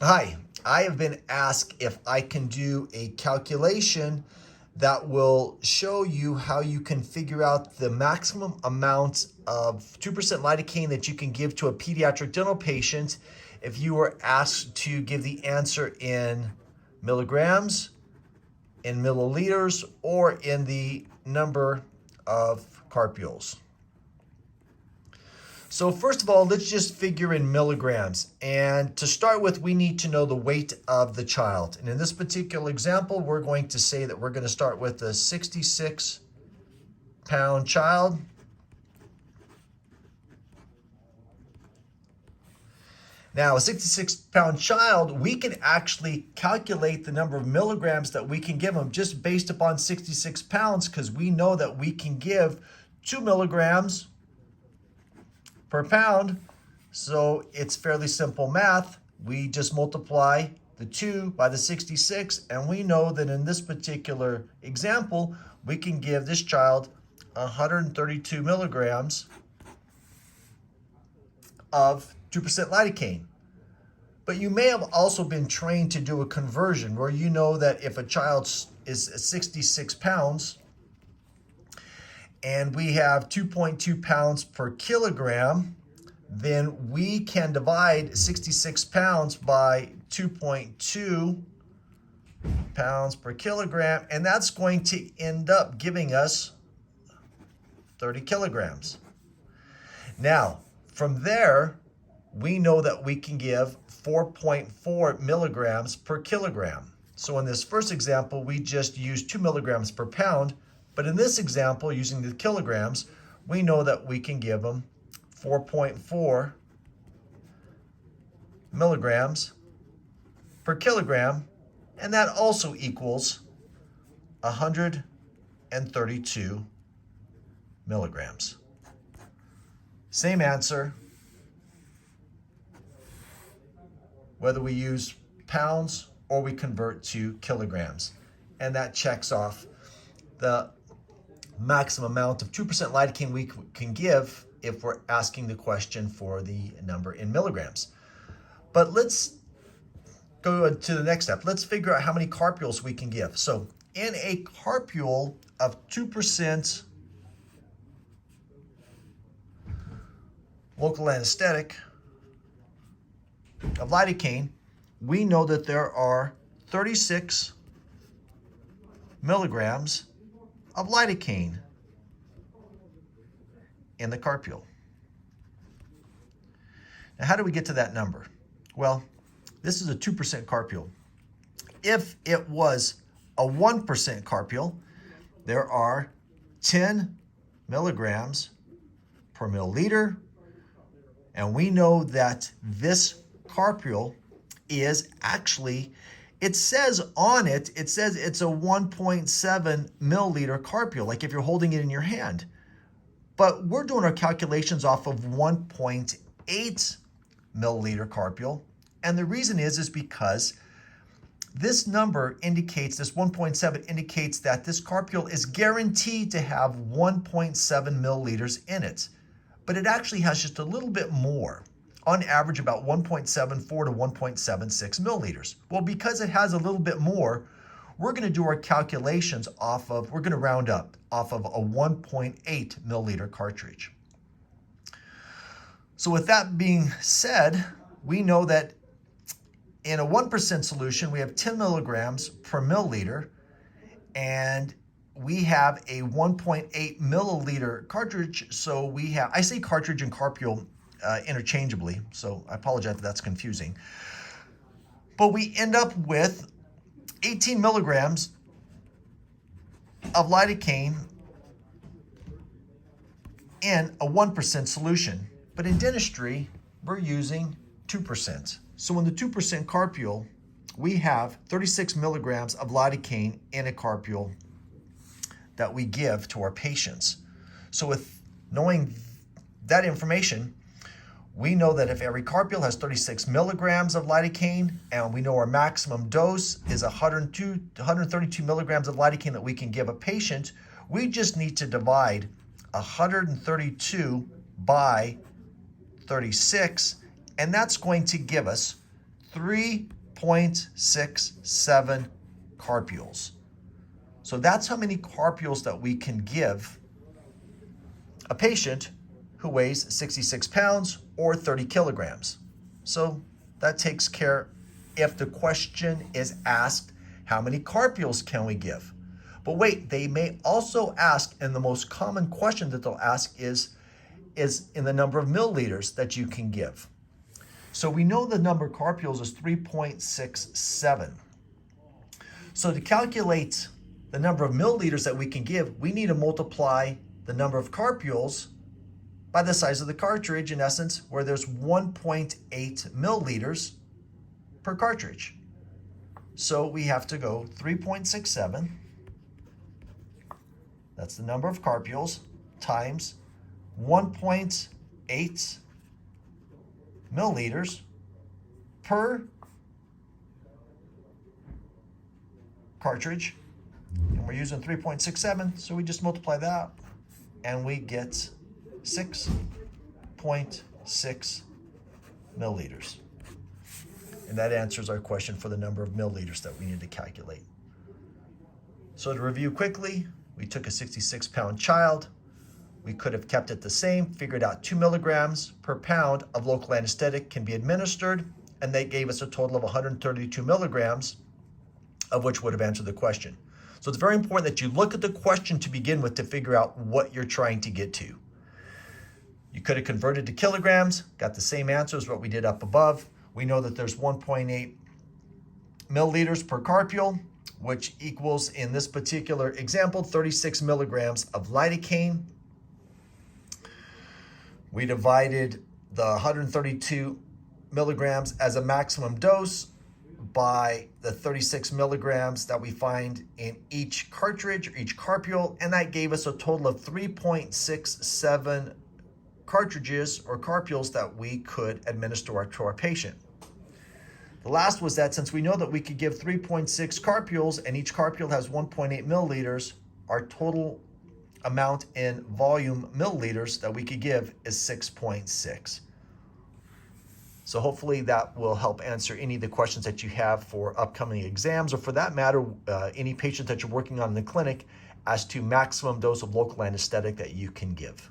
Hi, I have been asked if I can do a calculation that will show you how you can figure out the maximum amount of 2% lidocaine that you can give to a pediatric dental patient if you were asked to give the answer in milligrams, in milliliters, or in the number of carpules. So first of all, let's just figure in milligrams. And to start with, we need to know the weight of the child. And in this particular example, we're going to say that we're going to start with a 66-pound child. Now, a 66-pound child, we can actually calculate the number of milligrams that we can give them just based upon 66 pounds, because we know that we can give 2 milligrams per pound. So it's fairly simple math. We just multiply the 2 by the 66, and we know that in this particular example, we can give this child 132 milligrams of 2% lidocaine. But you may have also been trained to do a conversion where you know that if a child is 66 pounds and we have 2.2 pounds per kilogram, then we can divide 66 pounds by 2.2 pounds per kilogram, and that's going to end up giving us 30 kilograms. Now, from there, we know that we can give 4.4 milligrams per kilogram. So in this first example, we just used 2 milligrams per pound, but in this example, using the kilograms, we know that we can give them 4.4 milligrams per kilogram, and that also equals 132 milligrams. Same answer, whether we use pounds or we convert to kilograms. And that checks off the maximum amount of 2% lidocaine we can give if we're asking the question for the number in milligrams. But let's go to the next step. Let's figure out how many carpules we can give. So in a carpule of 2% local anesthetic of lidocaine, we know that there are 36 milligrams of lidocaine in the carpule. Now, how do we get to that number? Well, this is a 2% carpule. If it was a 1% carpule, there are 10 milligrams per milliliter, and we know that this carpule is actually, it says on it, it says it's a 1.7 milliliter carpule, like if you're holding it in your hand. But we're doing our calculations off of 1.8 milliliter carpule. And the reason is because this number indicates, this 1.7 indicates that this carpule is guaranteed to have 1.7 milliliters in it. But it actually has just a little bit more. On average, about 1.74 to 1.76 milliliters. Well, because it has a little bit more, we're going to do our calculations off of, we're going to round up off of a 1.8 milliliter cartridge. So with that being said, we know that in a 1% solution, we have 10 milligrams per milliliter, and we have a 1.8 milliliter cartridge. So we have, I say cartridge and carpule interchangeably, so I apologize if that's confusing. But we end up with 18 milligrams of lidocaine in a 1% solution. But in dentistry, we're using 2%. So in the 2% carpule, we have 36 milligrams of lidocaine in a carpule that we give to our patients. So with knowing that information, we know that if every carpule has 36 milligrams of lidocaine, and we know our maximum dose is 132 milligrams of lidocaine that we can give a patient, we just need to divide 132 by 36, and that's going to give us 3.67 carpules. So that's how many carpules that we can give a patient who weighs 66 pounds or 30 kilograms. So that takes care if the question is asked, how many carpules can we give? But wait, they may also ask, and the most common question that they'll ask is in the number of milliliters that you can give. So we know the number of carpules is 3.67. So to calculate the number of milliliters that we can give, we need to multiply the number of carpules by the size of the cartridge, in essence, where there's 1.8 milliliters per cartridge. So we have to go 3.67, that's the number of carpules, times 1.8 milliliters per cartridge. And we're using 3.67, so we just multiply that and we get 6.6 milliliters. And that answers our question for the number of milliliters that we need to calculate. So to review quickly, we took a 66-pound child. We could have kept it the same, figured out 2 milligrams per pound of local anesthetic can be administered, and they gave us a total of 132 milligrams, of which would have answered the question. So it's very important that you look at the question to begin with to figure out what you're trying to get to. You could have converted to kilograms, got the same answer as what we did up above. We know that there's 1.8 milliliters per carpule, which equals, in this particular example, 36 milligrams of lidocaine. We divided the 132 milligrams as a maximum dose by the 36 milligrams that we find in each cartridge or each carpule, and that gave us a total of 3.67 cartridges or carpules that we could administer to our patient. The last was that since we know that we could give 3.6 carpules and each carpule has 1.8 milliliters, our total amount in volume milliliters that we could give is 6.6. So hopefully that will help answer any of the questions that you have for upcoming exams, or for that matter, any patient that you're working on in the clinic as to maximum dose of local anesthetic that you can give.